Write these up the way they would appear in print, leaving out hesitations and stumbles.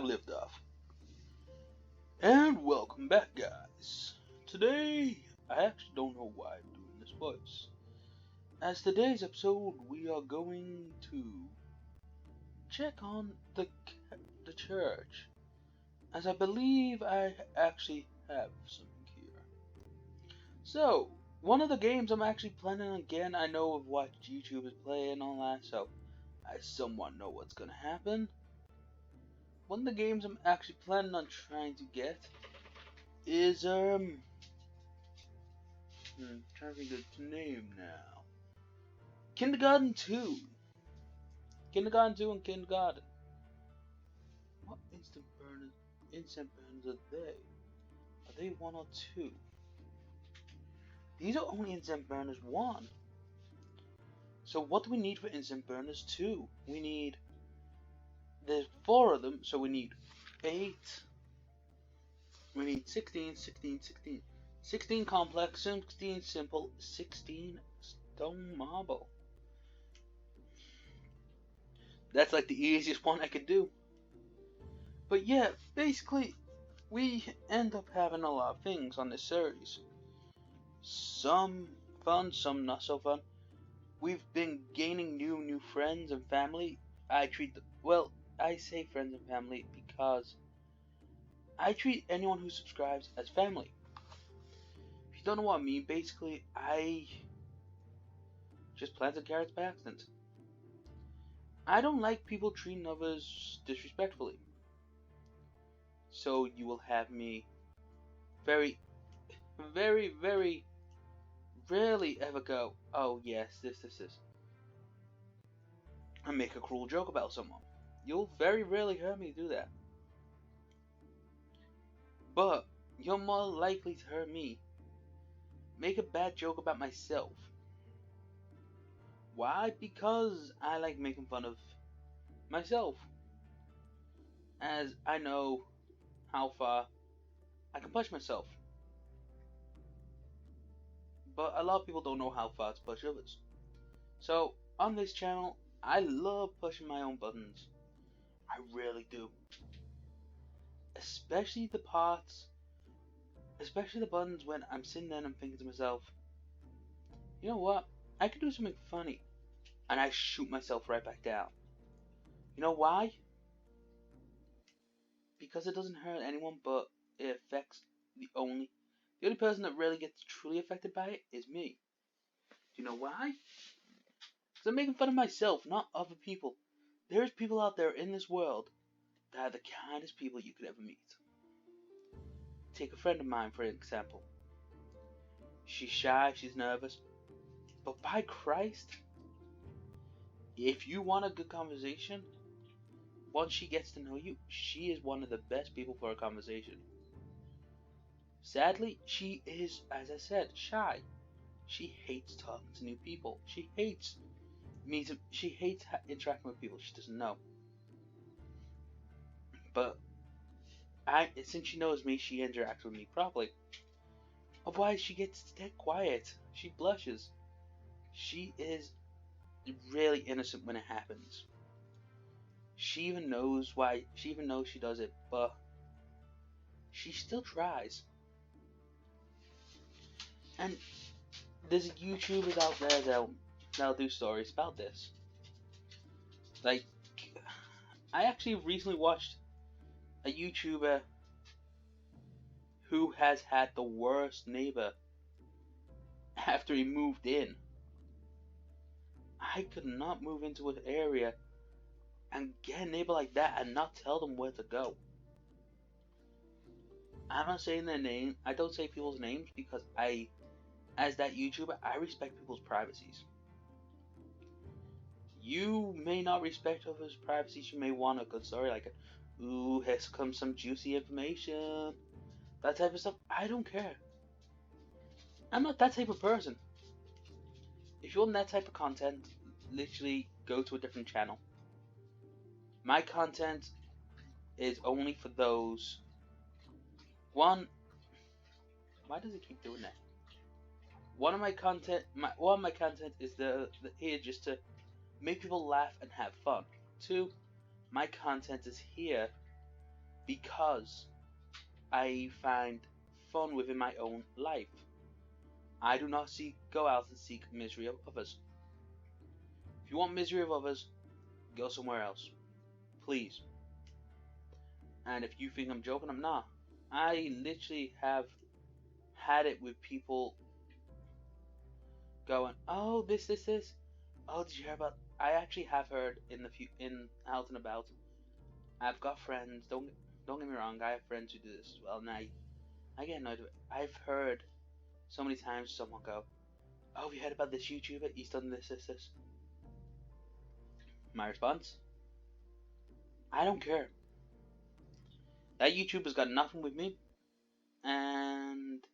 have lived off. And welcome back, guys. Today, I actually don't know why I'm doing this voice. As today's episode, we are going to check on the church, as I believe I actually have something here. So, one of the games I'm actually planning on getting, I know of what YouTube is playing and all that, so I somewhat know what's gonna happen. One of the games I'm actually planning on trying to get is trying to think of the name now. Kindergarten 2. Kindergarten 2 and Kindergarten. What instant burners are they? Are they 1 or 2? These are only instant burners 1. So what do we need for instant burners 2? We need, there's 4 of them, so we need 8. We need 16, 16, 16. 16 complex, 16 simple, 16 stone marble. That's like the easiest one I could do. But yeah, basically, we end up having a lot of things on this series. Some fun, some not so fun. We've been gaining new friends and family. I say friends and family because I treat anyone who subscribes as family. If you don't know what I mean, basically, I just planted carrots by accident. I don't like people treating others disrespectfully. So you will have me very, very, very rarely ever go, oh yes, this, and make a cruel joke about someone. You'll very rarely hear me do that. But you're more likely to hear me make a bad joke about myself. Why? Because I like making fun of myself. As I know how far I can push myself. But a lot of people don't know how far to push others. So, on this channel, I love pushing my own buttons. I really do. Especially the buttons when I'm sitting there and I'm thinking to myself, you know what? I could do something funny. And I shoot myself right back down. You know why? Because it doesn't hurt anyone, but it affects the only person that really gets truly affected by it is me. Do you know why? Because I'm making fun of myself, not other people. There's people out there in this world that are the kindest people you could ever meet. Take a friend of mine, for example. She's shy, she's nervous. But by Christ, if you want a good conversation, once she gets to know you, she is one of the best people for a conversation. Sadly, she is, as I said, shy. She hates talking to new people. She hates interacting with people she doesn't know. But since she knows me, she interacts with me properly. Otherwise, she gets dead quiet. She blushes. She is really innocent when it happens. She even knows why. She even knows she does it, but she still tries. And there's YouTubers out there that'll do stories about this. Like, I actually recently watched a YouTuber who has had the worst neighbor after he moved in. I could not move into an area and get a neighbor like that and not tell them where to go. I'm not saying their name. I don't say people's names because as that YouTuber, I respect people's privacies. You may not respect others' privacies. You may want a good story like, ooh, here comes some juicy information. That type of stuff. I don't care. I'm not that type of person. If you want that type of content, literally go to a different channel. My content is only for those. One. Why does it keep doing that? One of my content is here just to make people laugh and have fun. 2, my content is here because I find fun within my own life. I do not go out and seek misery of others. If you want misery of others, go somewhere else, please. And if you think I'm joking, I'm not. I literally have had it with people going, "Oh, this. Oh, did you hear about?" I actually have heard in out and about. I've got friends. Don't get me wrong. I have friends who do this as well, and I get annoyed with it. I've heard so many times someone go, "Oh, have you heard about this YouTuber? He's done this." My response: I don't care. That YouTuber's got nothing with me, and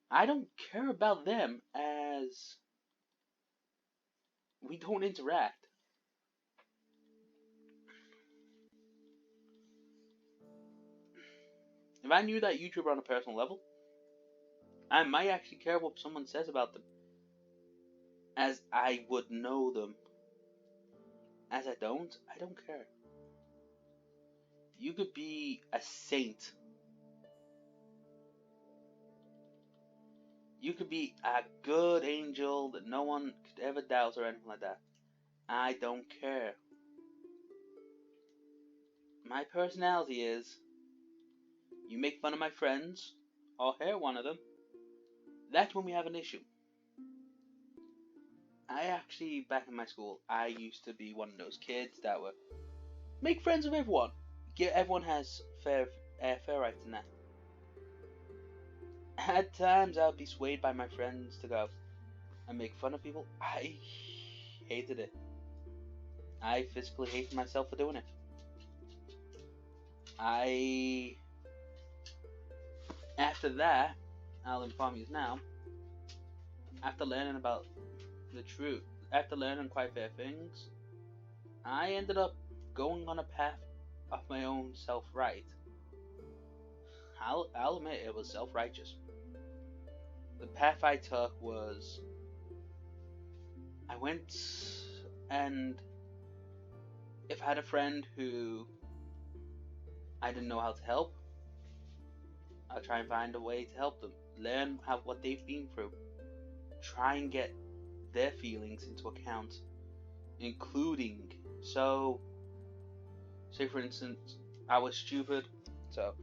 I don't care about them as we don't interact. If I knew that YouTuber on a personal level, I might actually care what someone says about them, as I would know them. As I don't care. You could be a saint. You could be a good angel that no one could ever doubt or anything like that. I don't care. My personality is, you make fun of my friends, or hurt one of them, that's when we have an issue. I actually, back in my school, I used to be one of those kids that would make friends with everyone. Everyone has fair rights in that. At times, I would be swayed by my friends to go and make fun of people. I hated it. I physically hated myself for doing it. After that, I'll inform you now, after learning about the truth, after learning quite fair things, I ended up going on a path of my own self-right. I'll admit it was self-righteous. The path I took was, I went and if I had a friend who I didn't know how to help, I'll try and find a way to help them. Learn what they've been through. Try and get their feelings into account, including, so, say for instance, I was stupid, so,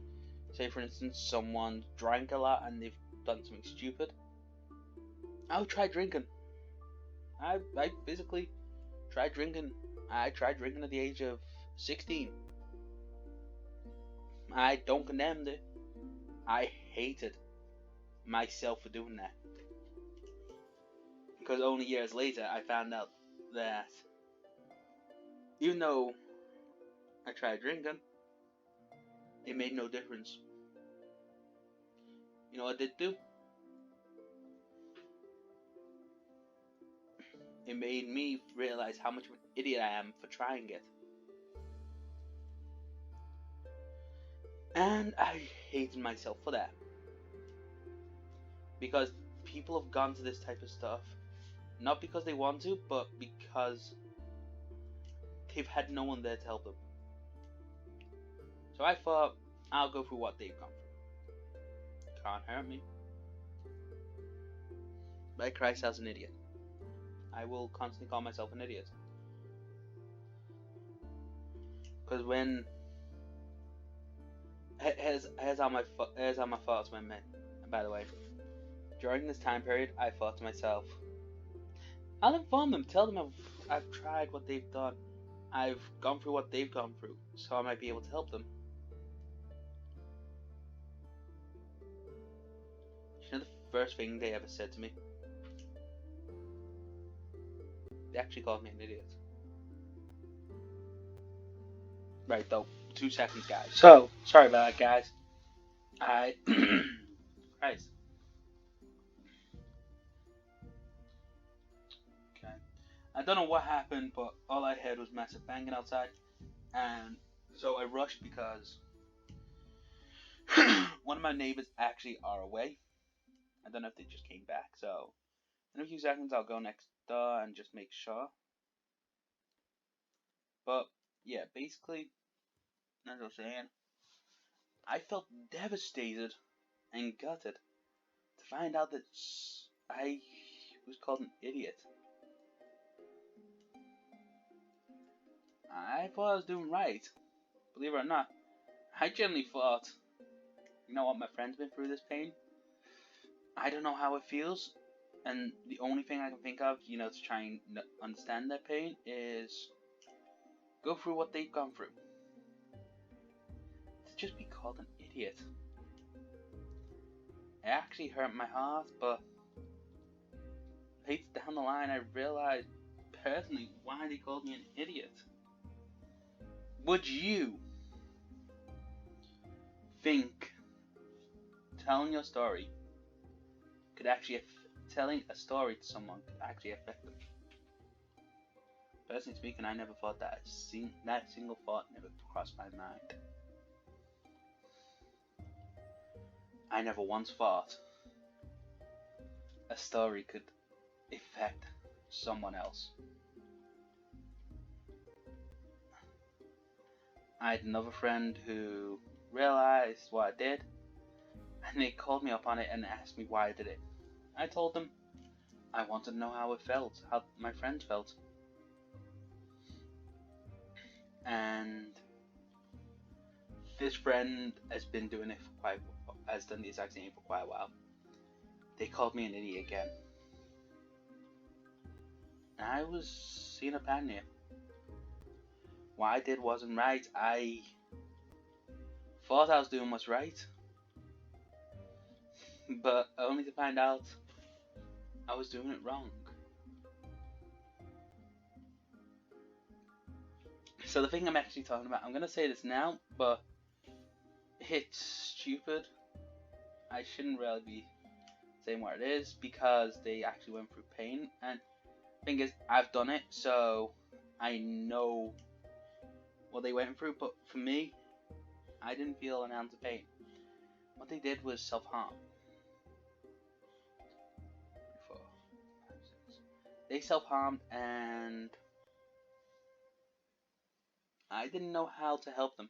say for instance, someone drank a lot and they've done something stupid, I would try drinking. I physically tried drinking. I tried drinking at the age of 16. I don't condemn it. I hated myself for doing that. Because only years later I found out that even though I tried drinking, it made no difference. You know what it did do? It made me realize how much of an idiot I am for trying it. And I hated myself for that. Because people have gone to this type of stuff, not because they want to, but because they've had no one there to help them. So I thought, I'll go through what they've gone through. Can't hurt me. But I cry myself an idiot. I will constantly call myself an idiot. Because when here's how my thoughts went, man. By the way, during this time period, I thought to myself, I'll inform them, tell them I've tried what they've done, I've gone through what they've gone through, so I might be able to help them. You know the first thing they ever said to me? They actually called me an idiot. Right, though. 2 seconds, guys. So, sorry about that, guys. Christ. Okay. I don't know what happened, but all I heard was massive banging outside. And so I rushed because one of my neighbors actually are away. I don't know if they just came back. So, in a few seconds, I'll go next door and just make sure. But, yeah, basically, as I was saying, I felt devastated and gutted to find out that I was called an idiot. I thought I was doing right. Believe it or not, I generally thought, you know what, my friend's been through this pain. I don't know how it feels, and the only thing I can think of, to try and understand their pain is go through what they've gone through. To just be called an idiot. It actually hurt my heart, but later down the line I realized personally why they called me an idiot. Would you think telling your story could actually telling a story to someone could actually affect them? Personally speaking, I never thought that. That single thought never crossed my mind. I never once thought a story could affect someone else. I had another friend who realized what I did, and they called me up on it and asked me why I did it. I told them I wanted to know how it felt, how my friends felt. And this friend has been doing it has done the exact same for quite a while. They called me an idiot again. And I was seeing a pattern here. What I did wasn't right. I thought I was doing what's right, but only to find out I was doing it wrong. So the thing I'm actually talking about, I'm going to say this now, but it's stupid. I shouldn't really be saying what it is because they actually went through pain, and the thing is, I've done it, so I know what they went through, but for me, I didn't feel an ounce of pain. What they did was self-harm. They self-harmed, and I didn't know how to help them.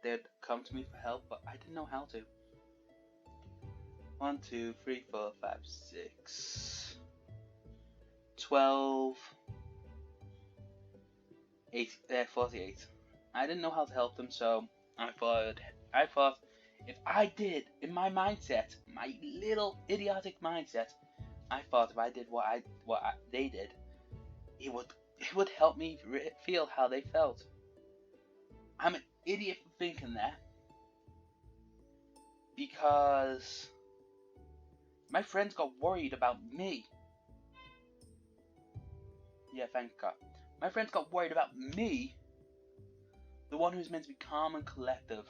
They'd come to me for help, but I didn't know how to. 1, 2, 3, 4, 5, 6, 12, 48. I didn't know how to help them, so I thought if I did, in my mindset, my little idiotic mindset, I thought if I did what they did, it would help me feel how they felt. I'm an idiot for thinking that, because my friends got worried about me. Yeah, thank God. My friends got worried about me, the one who's meant to be calm and collective.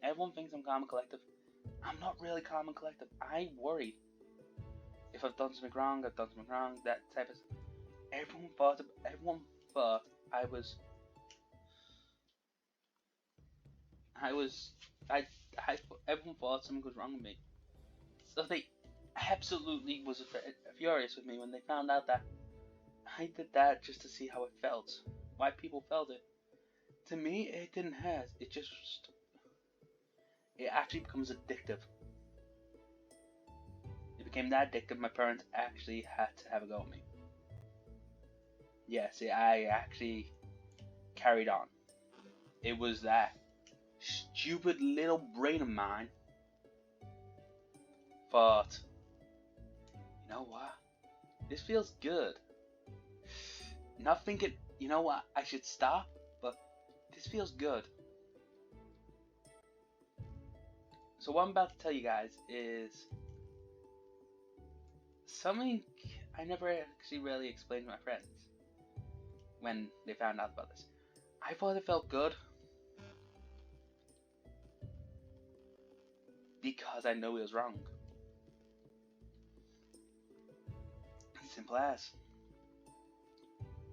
Everyone thinks I'm calm and collective. I'm not really calm and collective. I worry. If I've done something wrong, I've done something wrong, that type of stuff. Everyone thought I was everyone thought something was wrong with me. So they absolutely was furious with me when they found out that I did that just to see how it felt, why people felt it. To me, it didn't hurt. It actually becomes addictive. It became that addictive, my parents actually had to have a go at me. Yes, I actually carried on. It was that stupid little brain of mine thought, you know what? This feels good. Not thinking, you know what? I should stop, but this feels good. So what I'm about to tell you guys is something I never actually really explained to my friends when they found out about this. I thought it felt good because I know it was wrong. Simple as.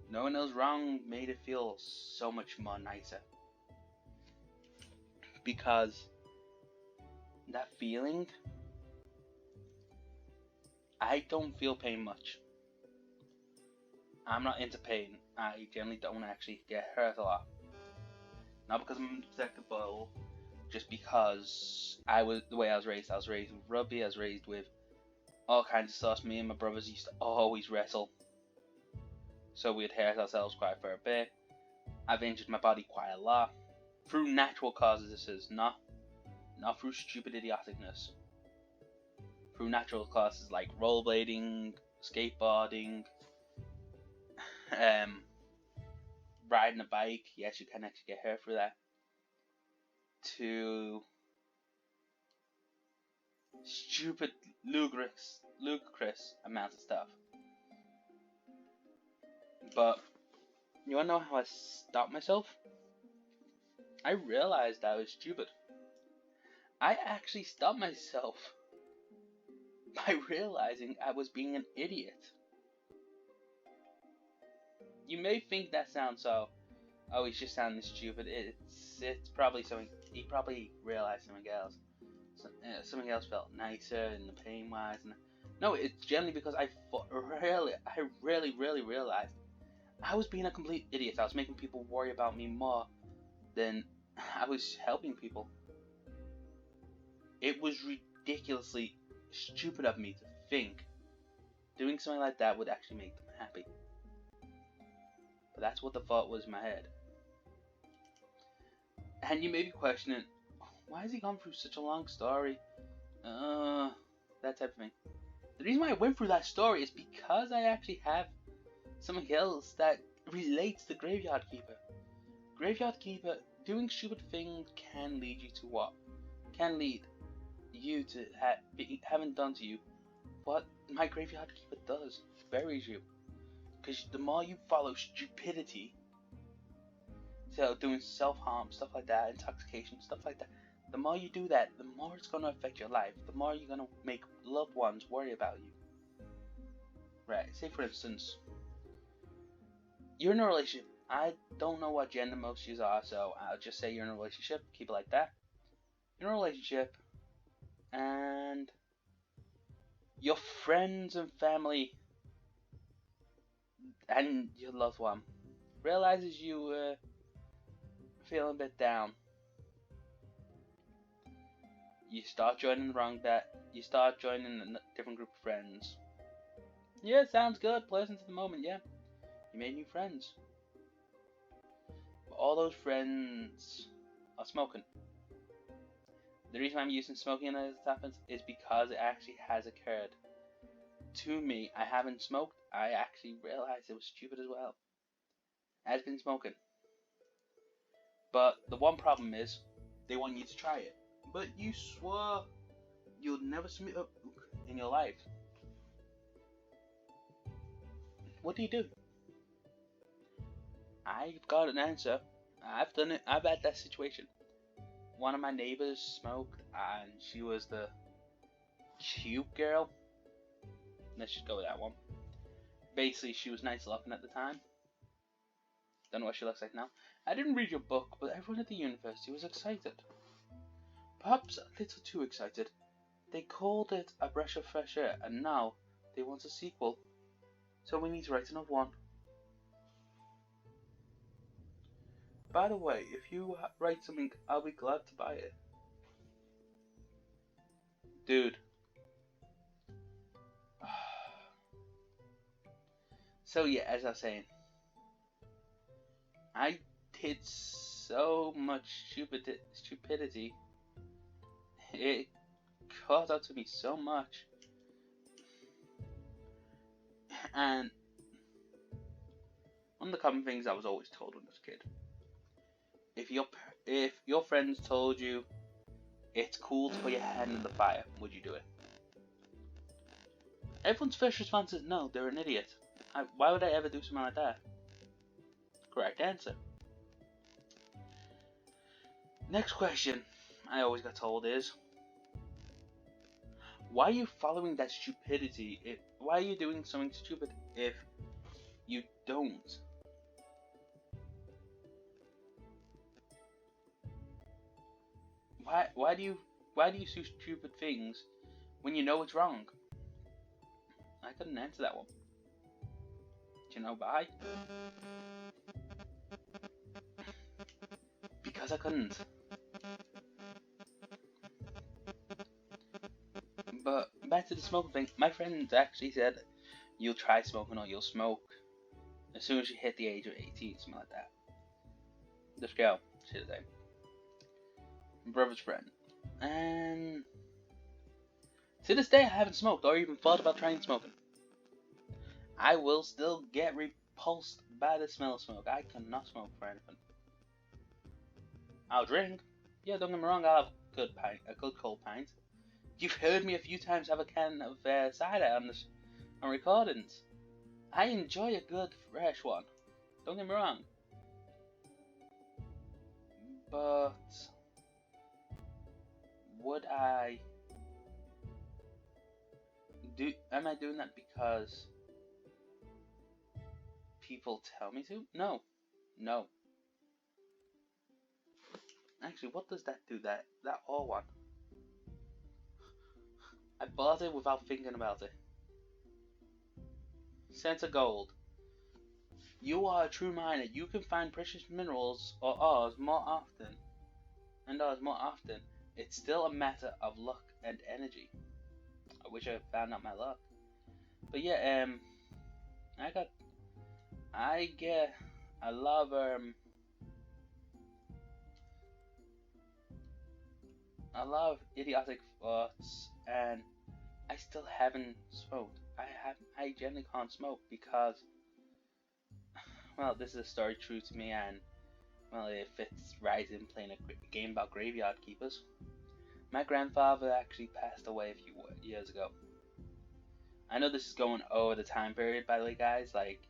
Knowing it was wrong made it feel so much more nicer. Because that feeling, I don't feel pain much. I'm not into pain. I generally don't actually get hurt a lot. Not because I'm unpredictable, just because the way I was raised. I was raised with rugby. I was raised with all kinds of stuff. Me and my brothers used to always wrestle, so we'd hurt ourselves quite a fair bit. I've injured my body quite a lot through natural causes. This is not through stupid idioticness. Through natural causes like rollerblading, skateboarding, riding a bike. Yes, you can actually get hurt through that. To stupid, ludicrous amounts of stuff. But you wanna know how I stopped myself? I realized I was stupid. I actually stopped myself by realizing I was being an idiot. You may think that sounds oh, he's just sounding stupid. It's probably something. He probably realized something else. Something else felt nicer in the pain wise. No, it's generally because I really realized I was being a complete idiot. I was making people worry about me more than I was helping people. It was ridiculously stupid of me to think doing something like that would actually make them happy. But that's what the thought was in my head. And you may be questioning, why has he gone through such a long story? That type of thing. The reason why I went through that story is because I actually have something else that relates to Graveyard Keeper. Graveyard Keeper, doing stupid things can lead you to what? Can lead you to having done to you what my Graveyard Keeper does. Buries you. Because the more you follow stupidity, so doing self-harm, stuff like that, intoxication, stuff like that, the more you do that, the more it's going to affect your life. The more you're going to make loved ones worry about you. Right, say for instance, you're in a relationship. I don't know what gender most of you are, so I'll just say you're in a relationship. Keep it like that. You're in a relationship, and your friends and family and your loved one realizes you feeling a bit down. You start joining you start joining a different group of friends. Yeah, sounds good, pleasant at the moment, yeah. You made new friends. But all those friends are smoking. The reason I'm using smoking as it happens is because it actually has occurred to me. I haven't smoked. I actually realized it was stupid as well. I've been smoking. But the one problem is, they want you to try it. But you swore you'll never smoke in your life. What do you do? I've got an answer. I've done it. I've had that situation. One of my neighbors smoked, and she was the cute girl. Let's just go with that one. Basically, she was nice looking at the time. Don't know what she looks like now. I didn't read your book, but everyone at the university was excited. Perhaps a little too excited. They called it A Breath of Fresh Air, and now they want a sequel. So we need to write another one. By the way, if you write something, I'll be glad to buy it. Dude. So yeah, as I was saying, I did so much stupidity. It caught out to me so much. And one of the common things I was always told when I was a kid, if your friends told you it's cool to put your hand in the fire, would you do it? Everyone's first response is no, they're an idiot. Why would I ever do something like that? Correct answer. Next question I always got told is, why are you following that stupidity? Why are you doing something stupid if you don't? Why do you do stupid things when you know it's wrong? I couldn't answer that one. Do you know why? Because I couldn't. back to the smoking thing. My friend actually said you'll try smoking or you'll smoke as soon as you hit the age of 18, something like that. This girl, she said, my brother's friend, and to this day I haven't smoked or even thought about trying smoking. I will still get repulsed by the smell of smoke. I cannot smoke for anything. I'll drink. Yeah, don't get me wrong, I'll have a good cold pint. You've heard me a few times have a can of cider on recordings. I enjoy a good fresh one. Don't get me wrong. But would I am I doing that because people tell me to? No. Actually, what does that do? That all one. I bought it without thinking about it. Sense of gold. You are a true miner. You can find precious minerals or ores more often. It's still a matter of luck and energy. I wish I found out my luck. But yeah, I get a lot of idiotic thoughts, and I still haven't smoked. I generally can't smoke because, well, this is a story true to me, and well, it fits right in playing a game about graveyard keepers. My grandfather actually passed away a few years ago. I know this is going over the time period, by the way, guys. Like,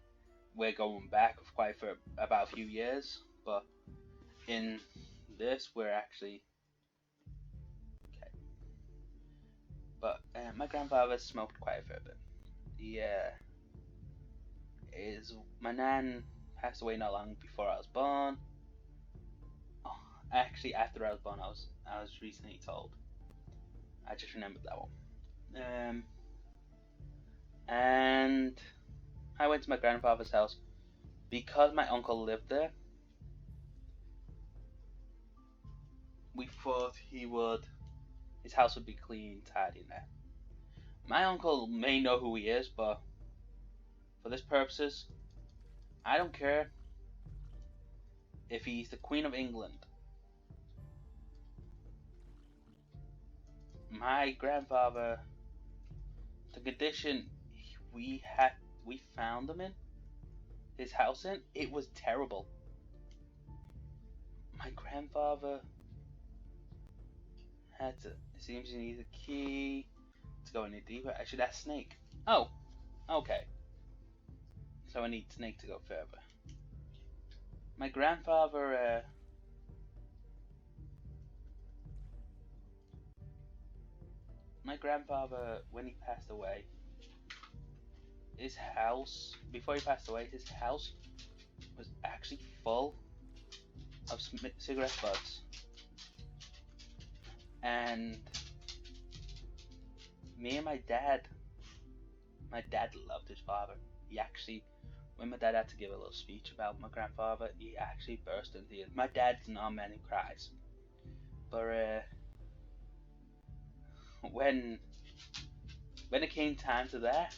we're going back for about a few years, but in this, we're actually okay. But my grandfather smoked quite a fair bit. My nan passed away not long before I was born. Oh, actually, after I was born, I was recently told. I just remembered that one. And I went to my grandfather's house because my uncle lived there. We thought his house would be clean, tidy in there. My uncle may know who he is, but for this purposes, I don't care if he's the Queen of England. My grandfather, the condition we found him in, his house in, it was terrible. My grandfather it seems he needs a key to go any deeper. Actually, that's Snake. Oh, okay. So I need Snake to go further. My grandfather, when he passed away, before he passed away, his house was actually full of cigarette butts. And me and my dad loved his father. He actually, when my dad had to give a little speech about my grandfather, he actually burst into tears. My dad's not a man who cries. But when it came time to that,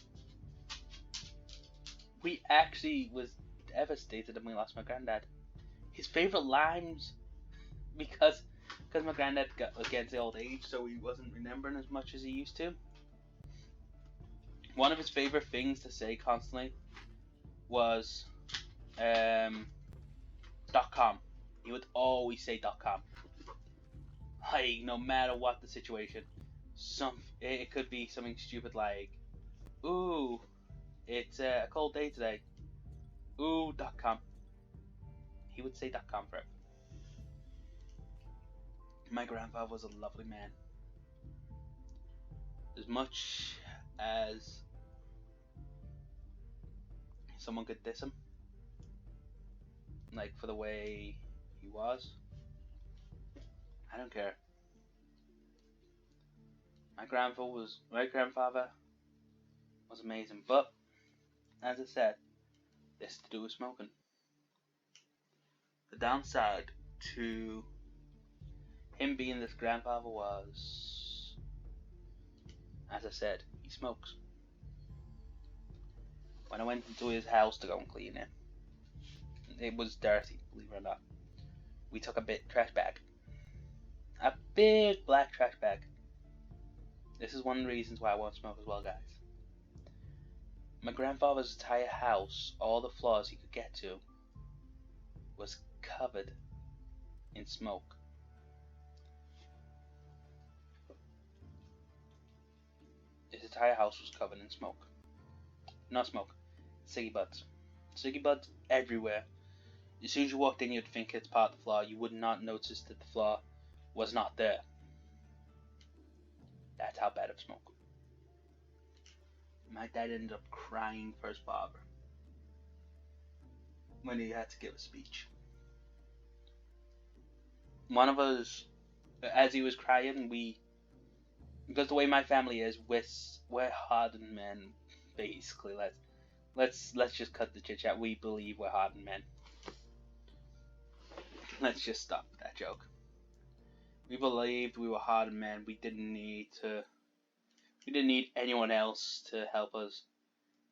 we actually was devastated when we lost my granddad. His favorite lines, because my granddad was getting to the old age, so he wasn't remembering as much as he used to. One of his favorite things to say constantly was .com. He would always say .com. Like, no matter what the situation. It could be something stupid like, ooh, it's a cold day today. Ooh, .com. He would say .com forever. My grandfather was a lovely man. As much as someone could diss him, like for the way he was, I don't care. My grandfather was amazing, but as I said, this to do with smoking. The downside to him being this grandfather was As I said, he smokes. When I went into his house to go and clean it was dirty, believe it or not. We took a big trash bag. A big black trash bag. This is one of the reasons why I won't smoke as well, guys. My grandfather's entire house, all the floors he could get to, was covered in smoke. His entire house was covered in smoke. Not smoke, ciggy butts. Ciggy butts everywhere. As soon as you walked in, you'd think it's part of the floor. You would not notice that the floor was not there. That's how bad of smoke. My dad ended up crying for his father when he had to give a speech. One of us, as he was crying, because the way my family is, we're hardened men, basically. Let's just cut the chit chat. We believe we're hardened men. Let's just stop that joke. We believed we were hardened men. We didn't need anyone else to help us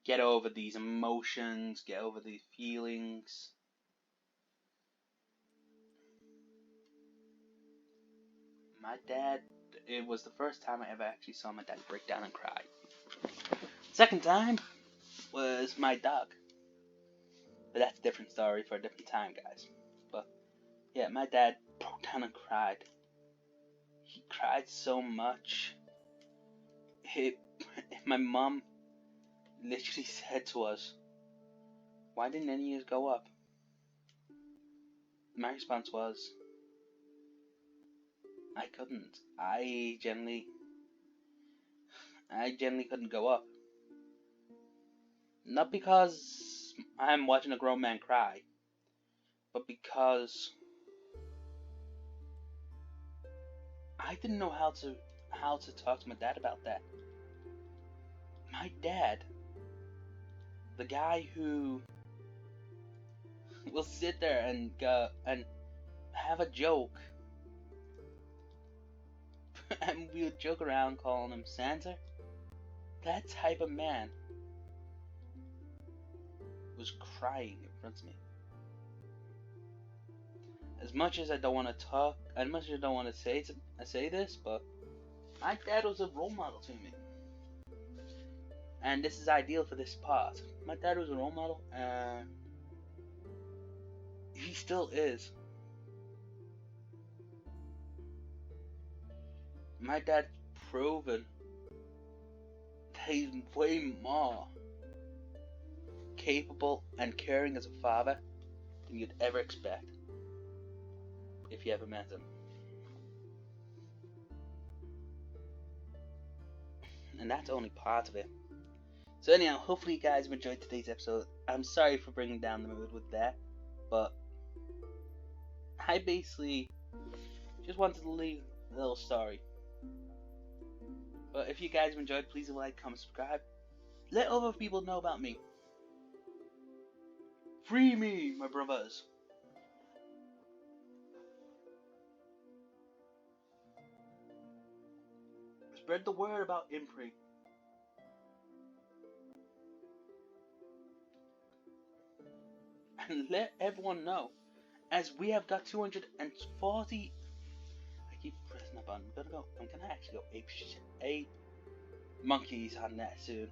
get over these emotions, get over these feelings. My dad, it was the first time I ever actually saw my dad break down and cry. Second time was my dog. But that's a different story for a different time, guys. But yeah, my dad broke down and cried. He cried so much. My mom literally said to us, "Why didn't any of you go up?" My response was, I couldn't. I generally couldn't go up. Not because I'm watching a grown man cry, but because I didn't know how to talk to my dad about that. My dad, the guy who will sit there and go and have a joke, and we would joke around calling him Santa. That type of man was crying in front of me. As much as I don't want to talk, as much as I don't want to say this, but my dad was a role model to me. And this is ideal for this part. My dad was a role model, and he still is. My dad's proven that he's way more capable and caring as a father than you'd ever expect if you ever met him. And that's only part of it. So anyhow, hopefully you guys have enjoyed today's episode. I'm sorry for bringing down the mood with that, but I basically just wanted to leave a little story. But if you guys have enjoyed, please like, comment, subscribe. Let other people know about me. Free me, my brothers. Spread the word about Impri. And let everyone know, as we have got 240. I keep pressing that button. I'm gonna actually go ape monkeys on that soon.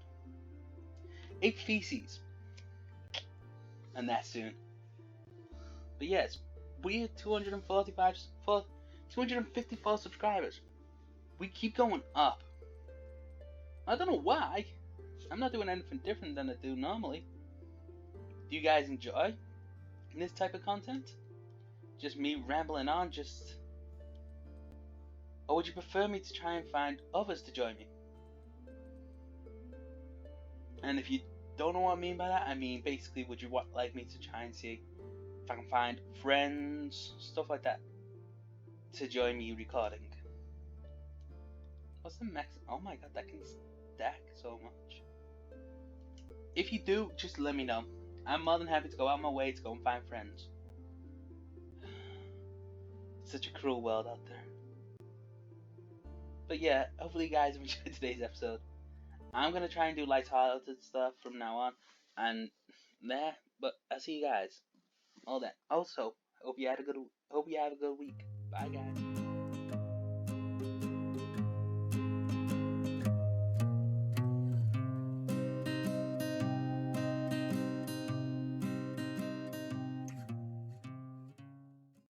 Ape feces on that soon. But yes, we have 254 subscribers. We keep going up. I don't know why. I'm not doing anything different than I do normally. Do you guys enjoy this type of content? Just me rambling on, or would you prefer me to try and find others to join me? And if you don't know what I mean by that, I mean basically, would you like me to try and see if I can find friends, stuff like that, to join me recording? What's the max? Oh my god, that can stack so much. If you do, just let me know. I'm more than happy to go out my way to go and find friends. It's such a cruel world out there. But yeah, hopefully you guys enjoyed today's episode. I'm gonna try and do light-hearted stuff from now on, and but I'll see you guys. All that. Also, hope you have a good week. Bye, guys.